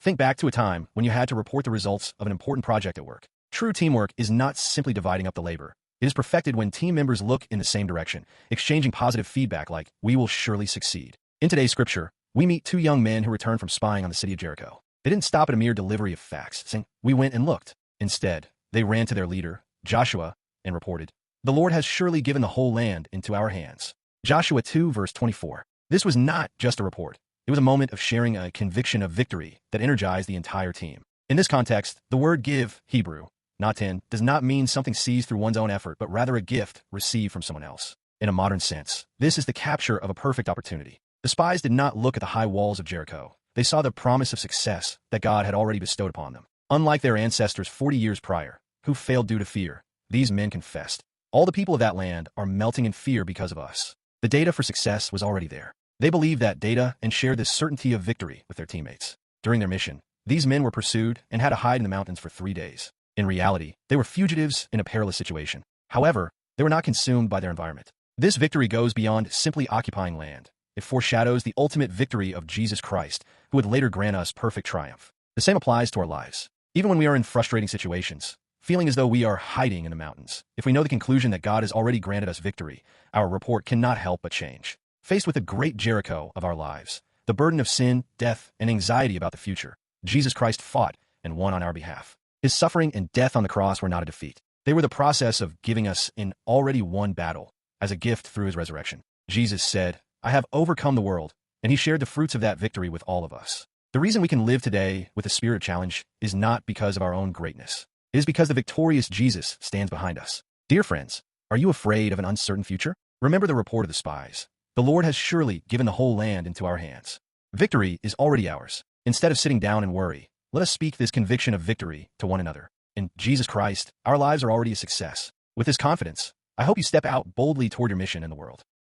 Think back to a time when you had to report the results of an important project at work. True teamwork is not simply dividing up the labor. It is perfected when team members look in the same direction, exchanging positive feedback like, "We will surely succeed." In today's scripture, we meet two young men who returned from spying on the city of Jericho. They didn't stop at a mere delivery of facts, saying, "We went and looked." Instead, they ran to their leader, Joshua, and reported, "The Lord has surely given the whole land into our hands." Joshua 2 verse 24. This was not just a report. It was a moment of sharing a conviction of victory that energized the entire team. In this context, the word give, Hebrew, natan, does not mean something seized through one's own effort, but rather a gift received from someone else. In a modern sense, this is the capture of a perfect opportunity. The spies did not look at the high walls of Jericho. They saw the promise of success that God had already bestowed upon them. Unlike their ancestors 40 years prior, who failed due to fear, these men confessed, "All the people of that land are melting in fear because of us." The data for success was already there. They believed that data and shared this certainty of victory with their teammates. During their mission, these men were pursued and had to hide in the mountains for 3 days. In reality, they were fugitives in a perilous situation. However, they were not consumed by their environment. This victory goes beyond simply occupying land. It foreshadows the ultimate victory of Jesus Christ, who would later grant us perfect triumph. The same applies to our lives. Even when we are in frustrating situations, feeling as though we are hiding in the mountains, if we know the conclusion that God has already granted us victory, our report cannot help but change. Faced with the great Jericho of our lives, the burden of sin, death, and anxiety about the future, Jesus Christ fought and won on our behalf. His suffering and death on the cross were not a defeat. They were the process of giving us an already won battle as a gift through his resurrection. Jesus said, "I have overcome the world," and he shared the fruits of that victory with all of us. The reason we can live today with a spirit of challenge is not because of our own greatness. It is because the victorious Jesus stands behind us. Dear friends, are you afraid of an uncertain future? Remember the report of the spies. The Lord has surely given the whole land into our hands. Victory is already ours. Instead of sitting down and worry, let us speak this conviction of victory to one another. In Jesus Christ, our lives are already a success. With this confidence, I hope you step out boldly toward your mission in the world.